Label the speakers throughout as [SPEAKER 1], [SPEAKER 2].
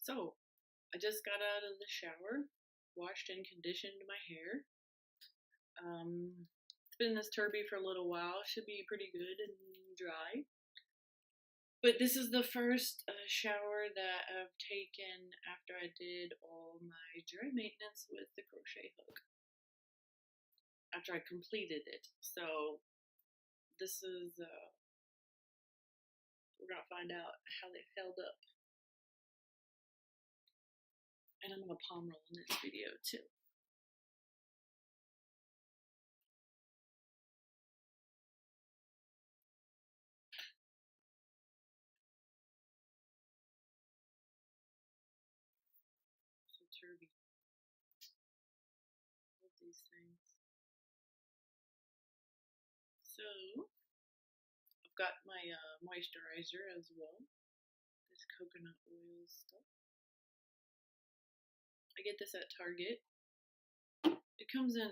[SPEAKER 1] So, I just got out of the shower, washed and conditioned my hair. It's been this turby for a little while. Should be pretty good and dry. But this is the first shower that I've taken after I did all my dry maintenance with the crochet hook. After I completed it. So, this is, we're gonna find out how they held up. And I'm gonna palm roll in this video too. So turby. Love these things. So I've got my moisturizer as well. This coconut oil stuff. I get this at Target. It comes in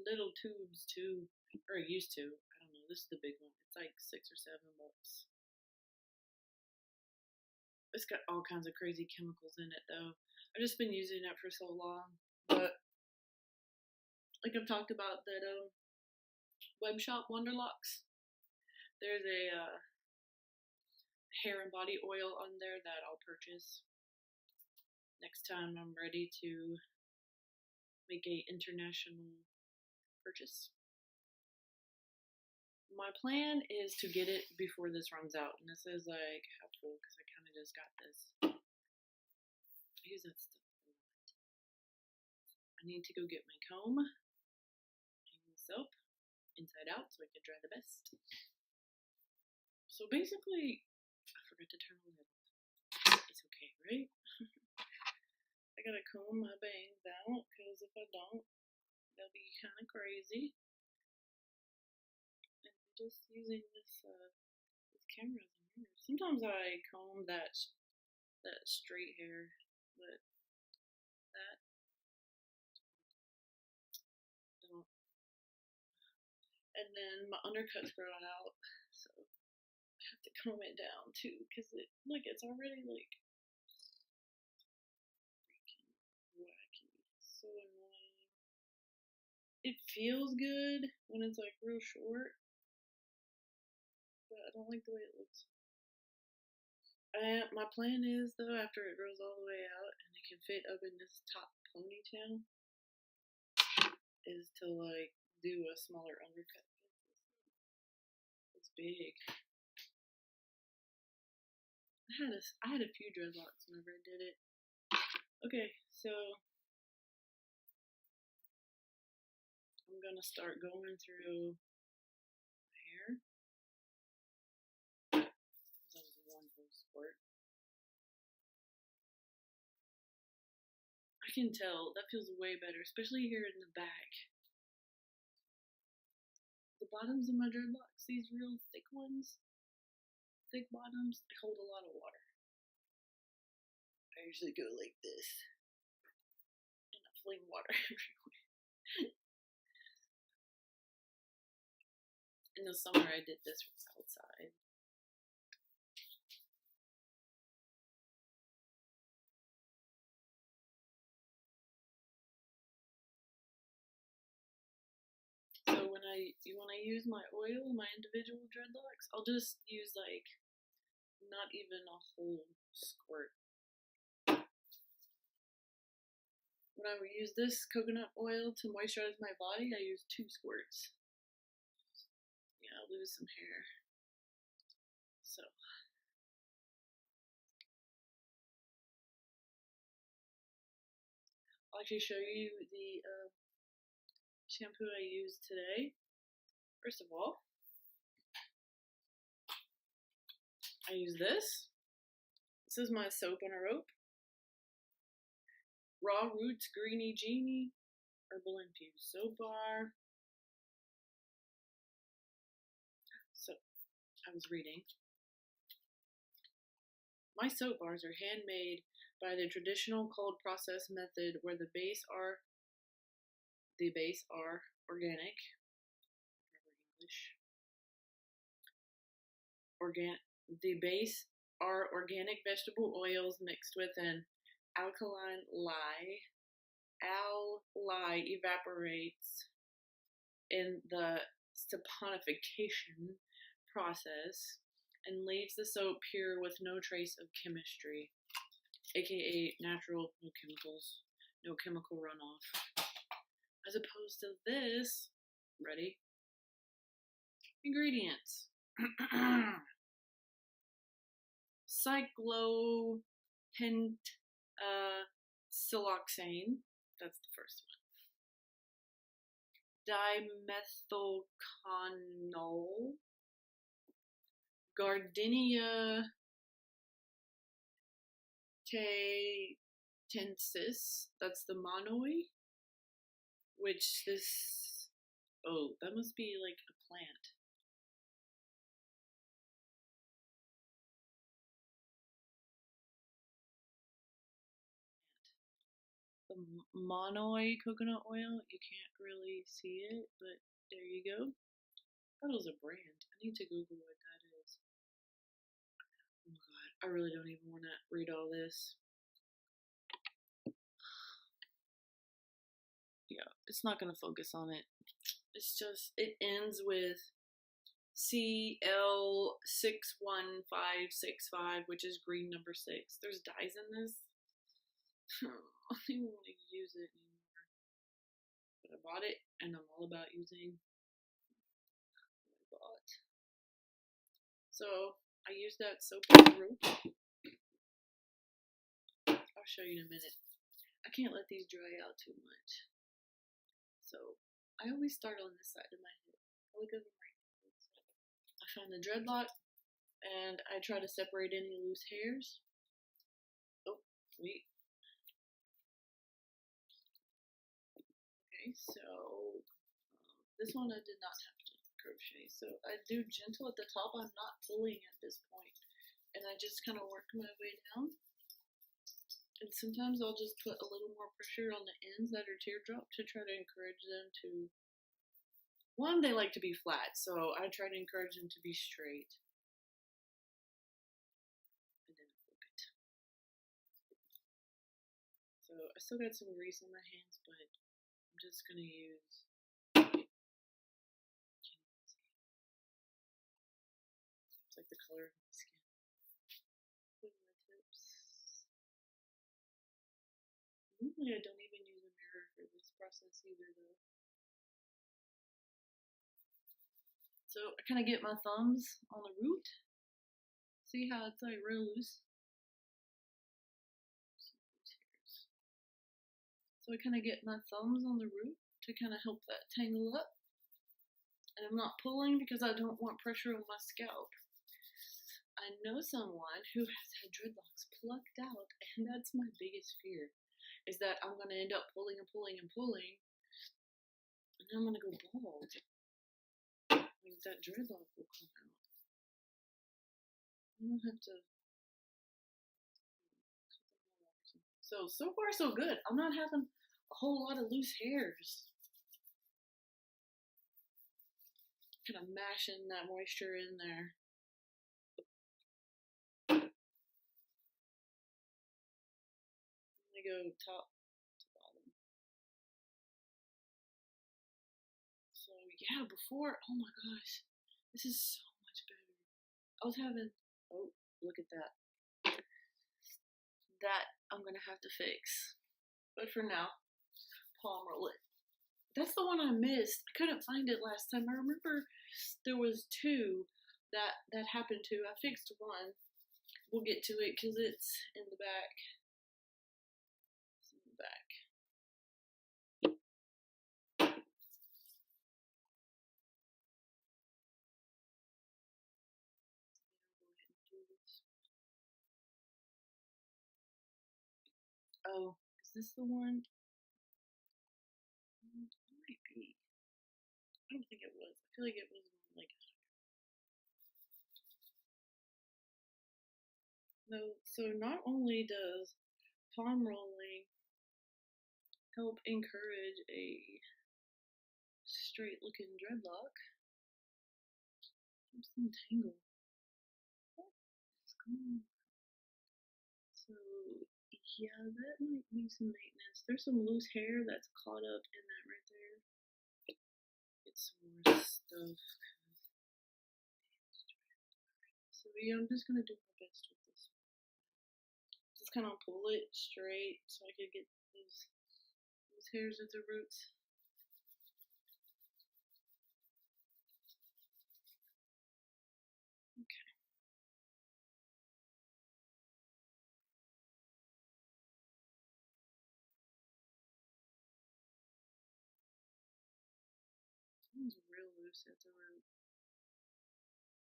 [SPEAKER 1] little tubes too, or it used to. I don't know. This is the big one. It's like $6 or $7. It's got all kinds of crazy chemicals in it though. I've just been using it for so long, but like I've talked about that web shop Wonderlocks. There's a hair and body oil on there that I'll purchase next time I'm ready to make a international purchase. My plan is to get it before this runs out, and this is like half full because I kind of just got this. I use that stuff a lot. I need to go get my comb and soap inside out so I can dry the best. So basically, I forgot to turn the lid on. It's okay, right? I gotta comb my bangs out because if I don't, they'll be kind of crazy. And I'm just using this camera as a mirror. Sometimes I comb that straight hair, but that don't. And then my undercut's growing out, so I have to comb it down too because it's already like wacky. So annoying. It feels good when it's like real short, but I don't like the way it looks. My plan is though, after it grows all the way out and it can fit up in this top ponytail, is to like do a smaller undercut. It's big. I had a few dreadlocks whenever I did it. Okay, so I'm gonna start going through my hair. That was one whole squirt. I can tell that feels way better, especially here in the back. The bottoms of my dreadlocks, these real thick ones, thick bottoms, they hold a lot of water. I usually go like this, and I fling water everywhere. In the summer, I did this outside. So when I use my oil, my individual dreadlocks, I'll just use like not even a whole squirt. When I use this coconut oil to moisturize my body, I use 2 squirts. Yeah, I'll lose some hair. So I'll actually show you the shampoo I used today. First of all, I use this. This is my soap on a rope. Raw Roots Greeny Genie Herbal Infused Soap Bar. So, I was reading. My soap bars are handmade by the traditional cold process method where the base are organic. The base are organic vegetable oils mixed with an alkaline lye. Lye evaporates in the saponification process and leaves the soap pure with no trace of chemistry, aka natural, no chemicals, no chemical runoff. As opposed to this, ready? Ingredients. Cyclopentasiloxane, that's the first one. Dimethylconol, Gardenia tensis, that's the monoi, which this, oh, that must be like a plant. The monoi coconut oil, you can't really see it, but there you go. That was a brand. I need to Google what that is. Oh my god, I really don't even want to read all this. Yeah, it's not going to focus on it. It's just, it ends with CL61565, which is green number 6. There's dyes in this. I don't even want to use it anymore. But I bought it, and I'm all about using what I bought. So, I used that soap on the rope. I'll show you in a minute. I can't let these dry out too much. So, I always start on this side of my head. Look at them right now. I found the dreadlock, and I try to separate any loose hairs. Oh, wait. Okay, so this one I did not have to crochet. So I do gentle at the top. I'm not pulling at this point, and I just kind of work my way down. And sometimes I'll just put a little more pressure on the ends that are teardrop to try to encourage them to. One, they like to be flat, so I try to encourage them to be straight. And then flip it. So I still got some grease on my hands, but I'm just gonna use. It's like the color of my skin. Put my tips. Usually I don't even use a mirror for this process either, though. So I kind of get my thumbs on the root. See how it's like real loose? So I kind of get my thumbs on the root to kind of help that tangle up. And I'm not pulling because I don't want pressure on my scalp. I know someone who has had dreadlocks plucked out, and that's my biggest fear. Is that I'm going to end up pulling and pulling and pulling, and then I'm going to go bald. Like that dreadlock will come out. I don't have to. So far so good. I'm not having a whole lot of loose hairs. Kind of mashing that moisture in there. Let me go top to bottom. So yeah, before, oh my gosh, this is so much better. I was having, oh, look at that. That I'm gonna have to fix. But for now, palm roll it. That's the one I missed. I couldn't find it last time. I remember there was two that happened to. I fixed one. We'll get to it because it's in the back. It's in the back. Oh, is this the one? It might be. I don't think it was. I feel like it was like. No, so not only does palm rolling help encourage a straight looking dreadlock, I'm some tangle. What is going on? So Yeah, that might need some maintenance. There's some loose hair that's caught up in that right there. Get some more stuff. So yeah, I'm just gonna do my best with this. Just kind of pull it straight so I could get those hairs at the roots. Okay. It's real loose at the root.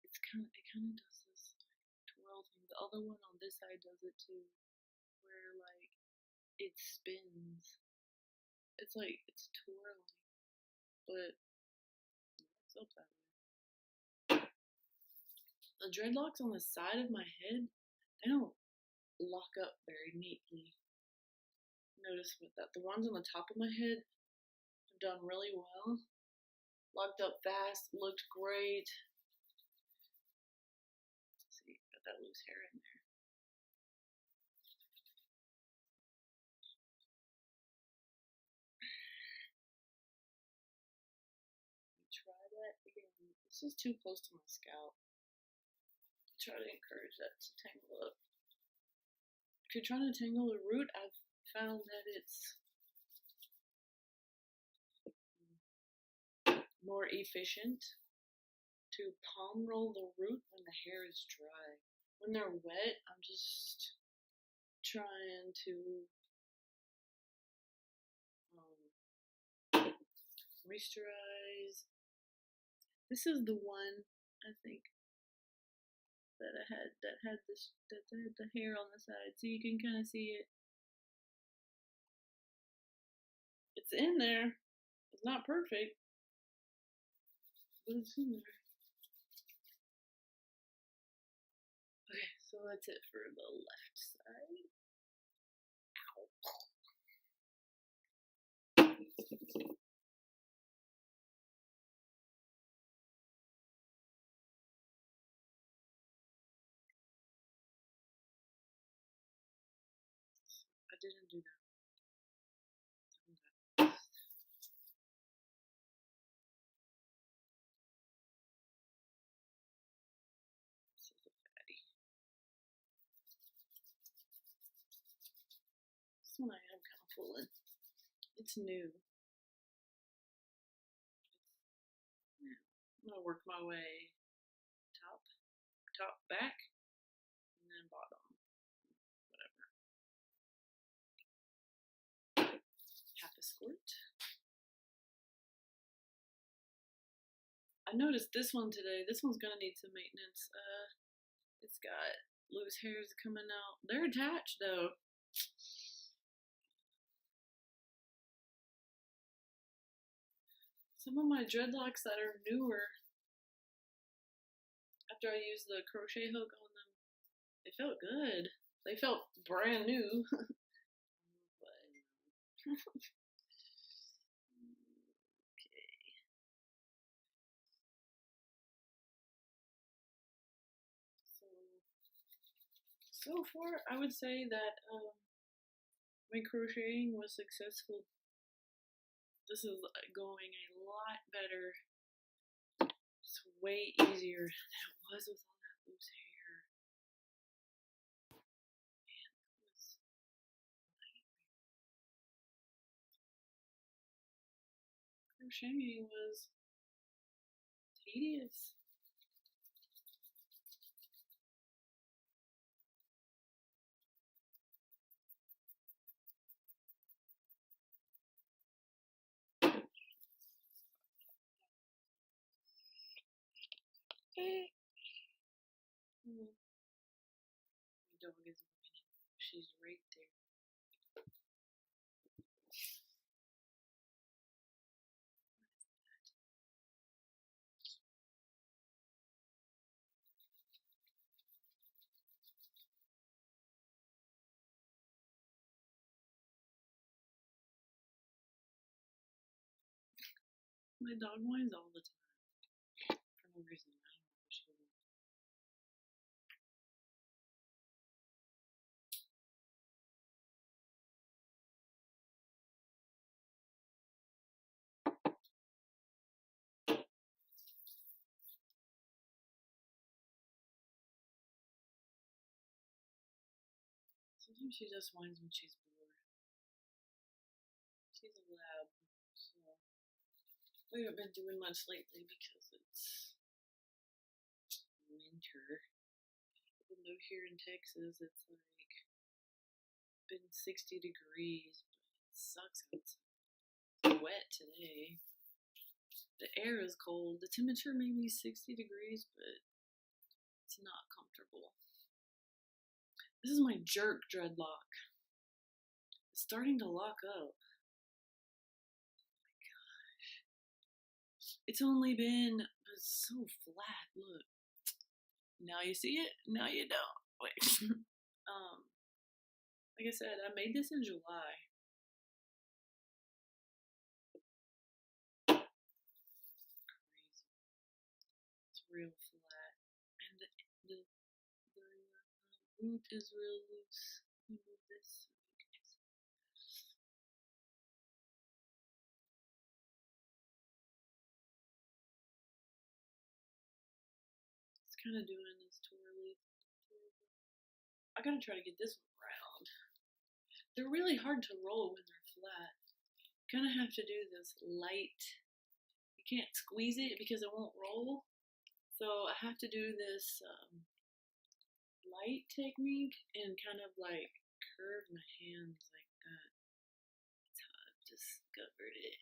[SPEAKER 1] It kind of does this twirl thing. The other one on this side does it too, where like it spins. It's like it's twirling, but it's up that way. The dreadlocks on the side of my head, they don't lock up very neatly. Notice with that, the ones on the top of my head have done really well. Locked up fast, looked great. Let's see, got that loose hair in there. Try that again. This is too close to my scalp. Try to encourage that to tangle up. If you're trying to tangle the root, I've found that it's more efficient to palm roll the root when the hair is dry. When they're wet, I'm just trying to moisturize. This is the one I think that I had that had the hair on the side, so you can kind of see it. It's in there. It's not perfect, but it's in there. Okay, so that's it for the left side. Ow. I didn't do that. This is a fatty. This one I am kind of pulling. It's new. I'm gonna work my way top, back, and then bottom. Whatever. Half a squirt. I noticed this one today. This one's gonna need some maintenance. It's got loose hairs coming out. They're attached though. Some of my dreadlocks that are newer, after I used the crochet hook on them, they felt good. They felt brand new. So far, I would say that my crocheting was successful. This is going a lot better. It's way easier than it was with all that loose hair. Man, that was a nightmare. Crocheting was tedious. My dog is whining. She's right there. My dog whines all the time. For no reason. I don't know if she doesn't. Sometimes she just whines when she's bored. She's a lab, so we haven't been doing much lately because it's winter. Even though here in Texas it's like been 60 degrees, but it sucks outside. It's wet today. The air is cold. The temperature may be 60 degrees, but it's not comfortable. This is my jerk dreadlock. It's starting to lock up. It's only been, it's so flat, look. Now you see it, now you don't. Wait. Like I said, I made this in July. Crazy. It's real flat. And the root is real loose. Let me move this. Kind of doing this twirly. I gotta try to get this one round. They're really hard to roll when they're flat. You kind of have to do this light. You can't squeeze it because it won't roll. So I have to do this light technique and kind of like curve my hands like that. That's how I've discovered it.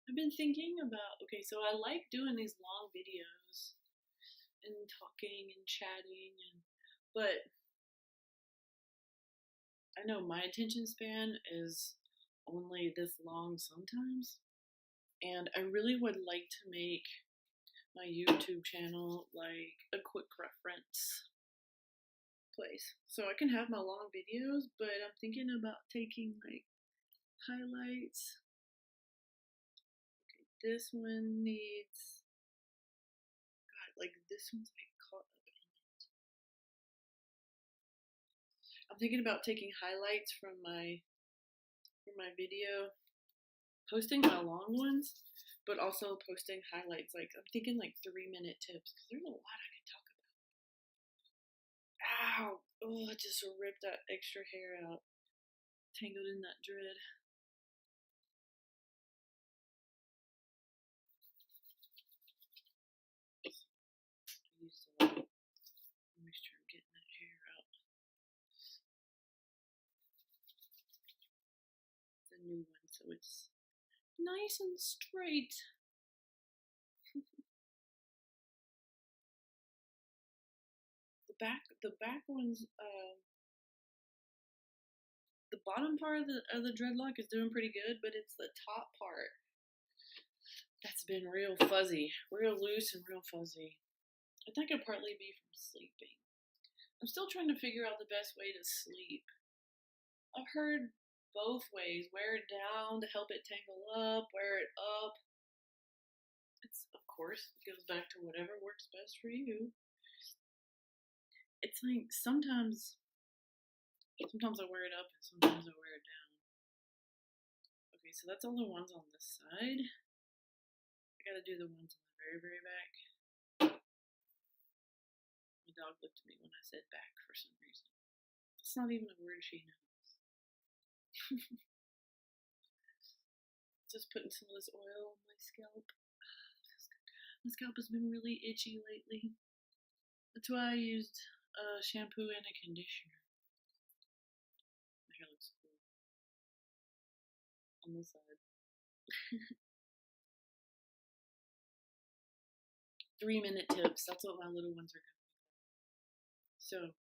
[SPEAKER 1] I've been thinking about, okay, so I like doing these long videos and talking and chatting, but I know my attention span is only this long sometimes, and I really would like to make my YouTube channel like a quick reference place. So I can have my long videos, but I'm thinking about taking like highlights. This one needs, God, like this one's like caught up in it. I'm thinking about taking highlights from my video, posting my long ones, but also posting highlights. Like I'm thinking like 3-minute tips because there's a lot I can talk about. Ow! Oh, I just ripped that extra hair out, tangled in that dread. Used a lot of moisture getting that hair out. It's a new one, so it's nice and straight. The back ones, the bottom part of the dreadlock is doing pretty good, but it's the top part that's been real fuzzy, real loose and real fuzzy. I think it could partly be from sleeping. I'm still trying to figure out the best way to sleep. I've heard both ways. Wear it down to help it tangle up, wear it up. It's, of course, it goes back to whatever works best for you. It's like sometimes I wear it up and sometimes I wear it down. Okay, so that's all the ones on this side. I gotta do the ones on the very, very back. My dog looked at me when I said back for some reason. It's not even a word she knows. Just putting some of this oil on my scalp. My scalp has been really itchy lately. That's why I used a shampoo and a conditioner. My hair looks cool. On this side. 3-minute tips. That's what my little ones are going to be. So,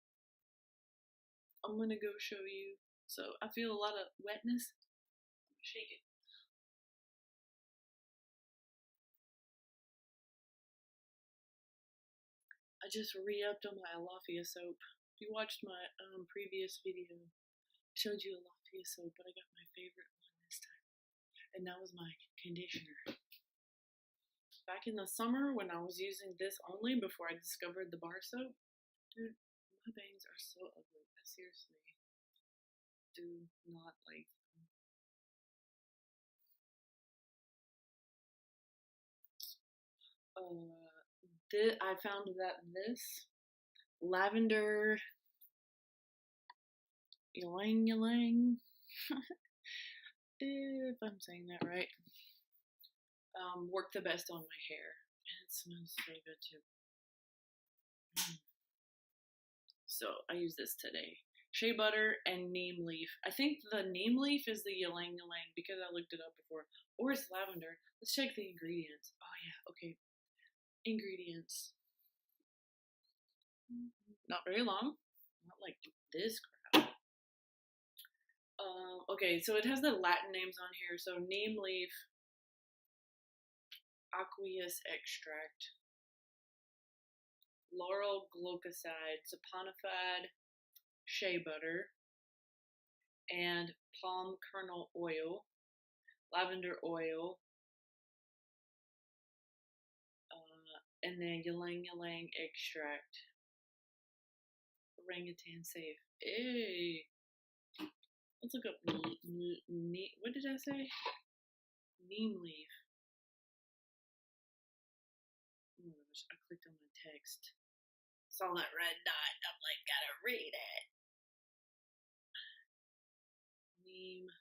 [SPEAKER 1] I'm going to go show you. So, I feel a lot of wetness. I'm going to shake it. I just re-upped on my Alafia soap. If you watched my previous video, I showed you Alafia soap, but I got my favorite one this time. And that was my conditioner. Back in the summer when I was using this only before I discovered the bar soap, dude, my bangs are so ugly. I seriously do not like them. I found that this lavender ylang ylang, if I'm saying that right, worked the best on my hair. And it smells so good too. So I use this today. Shea butter and neem leaf. I think the neem leaf is the ylang ylang because I looked it up before. Or it's lavender. Let's check the ingredients. Oh yeah, okay. Ingredients. Not very long. Not like this crap. Okay, so it has the Latin names on here. So neem leaf, aqueous extract, laurel glucoside, saponified shea butter, and palm kernel oil, lavender oil, and then ylang ylang extract. Orangutan safe. Hey, let's look up what did I say? Neem leaf. Oh my gosh, I clicked on the text. Saw that red dot. I'm like, gotta read it. Neem.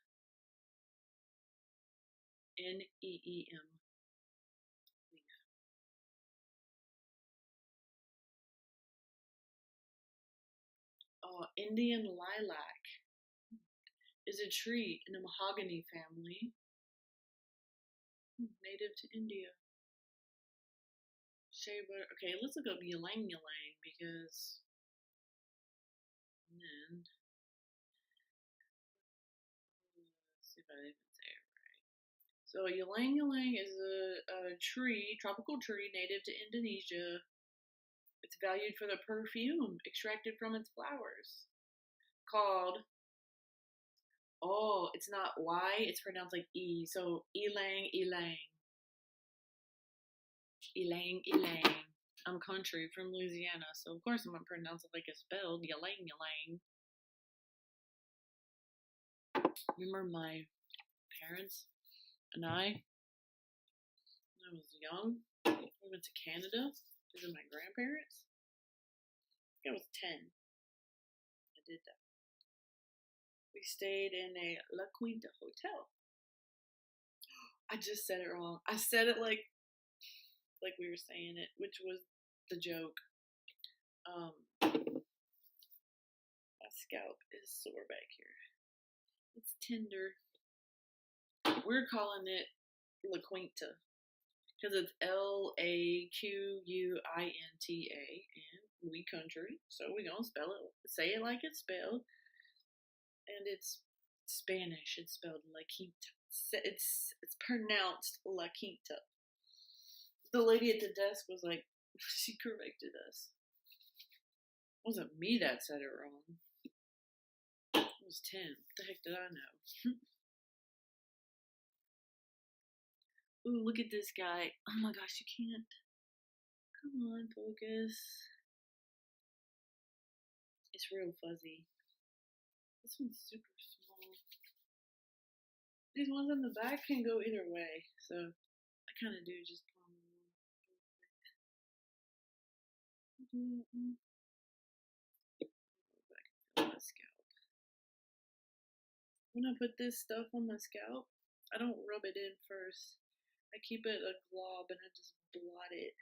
[SPEAKER 1] Neem. Leaf. Indian lilac is a tree in the mahogany family, native to India. Shea butter. Okay, let's look up ylang ylang because then let's see if I even say it right. So ylang ylang is a tree, tropical tree native to Indonesia. It's valued for the perfume extracted from its flowers. Called, oh, it's not Y, it's pronounced like E. So ylang ylang. Ylang ylang. I'm country from Louisiana, so of course I'm gonna pronounce it like it's spelled. Ylang ylang. Remember my parents and I, when I was young, we went to Canada to visit my grandparents. I think I was 10. I did that. We stayed in a La Quinta hotel. I just said it wrong. I said it like we were saying it, which was the joke. My scalp is sore back here. It's tender. We're calling it La Quinta because it's LAQUINTA, and we country, so we gonna spell it, say it like it's spelled, and it's Spanish. It's spelled La Quinta. It's pronounced La Quinta. The lady at the desk was like, she corrected us. It wasn't me that said it wrong. It was Tim. What the heck did I know? Ooh, look at this guy. Oh my gosh, you can't. Come on, focus. It's real fuzzy. This one's super small. These ones on the back can go either way, so I kind of do just palm them on. Back on my scalp. When I put this stuff on my scalp, I don't rub it in first. I keep it a glob and I just blot it.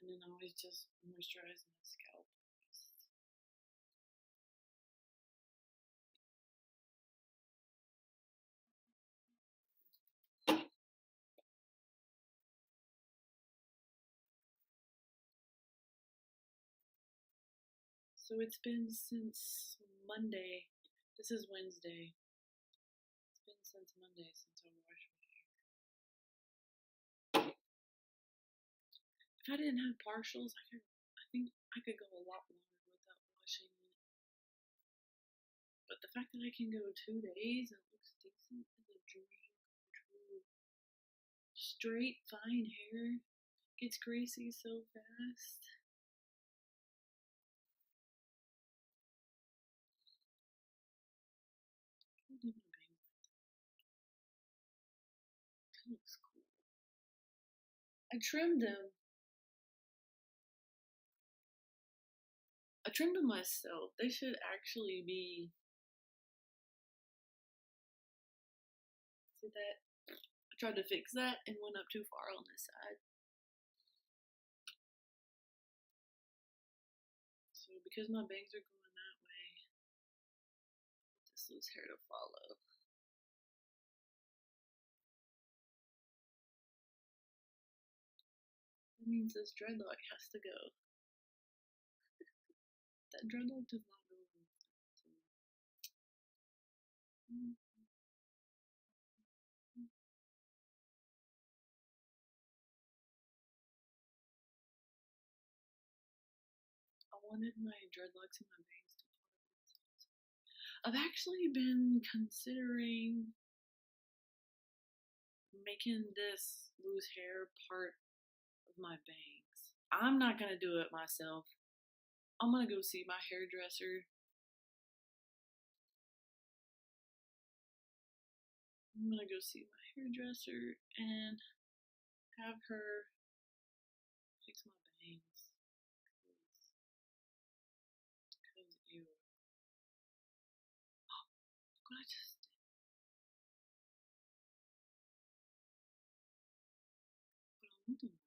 [SPEAKER 1] And then I always just moisturize my scalp. So it's been since Monday. This is Wednesday. It's been since Monday since I washed my hair. If I didn't have partials, I think I could go a lot longer without washing it. But the fact that I can go 2 days and it looks decent is a dream come true. Straight, fine hair Gets greasy so fast. That looks cool. I trimmed them. I trimmed them myself. They should actually be. See that? I tried to fix that and went up too far on this side. So because my bangs are going that way, this loose hair to follow. That means this dreadlock has to go. That dreadlock does not go over. I wanted my dreadlocks and my bangs to part of themselves. I've actually been considering making this loose hair part of my bangs. I'm not gonna do it myself. I'm gonna go see my hairdresser. I'm gonna go see my hairdresser and have her fix my bangs. Cause ew. Look what I just did. But I want them all.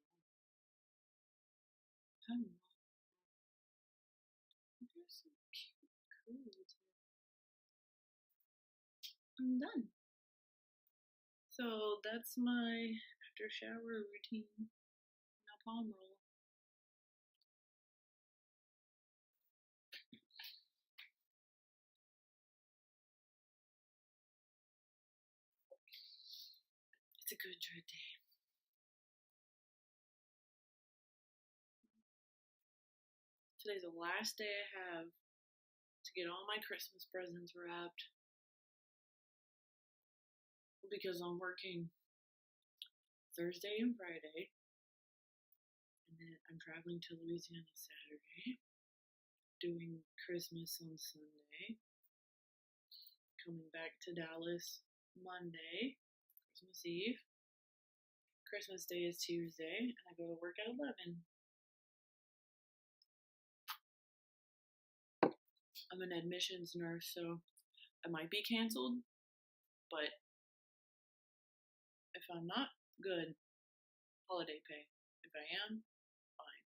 [SPEAKER 1] I don't know. They're so cute. Cool. I'm done. So that's my after shower routine. Now palm roll. It's a good dread day. Today's the last day I have to get all my Christmas presents wrapped because I'm working Thursday and Friday, and then I'm traveling to Louisiana Saturday, doing Christmas on Sunday, coming back to Dallas Monday, Christmas Eve. Christmas Day is Tuesday, and I go to work at 11. I'm an admissions nurse, so I might be canceled, but if I'm not, good. Holiday pay. If I am, fine.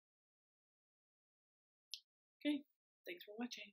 [SPEAKER 1] Okay, thanks for watching.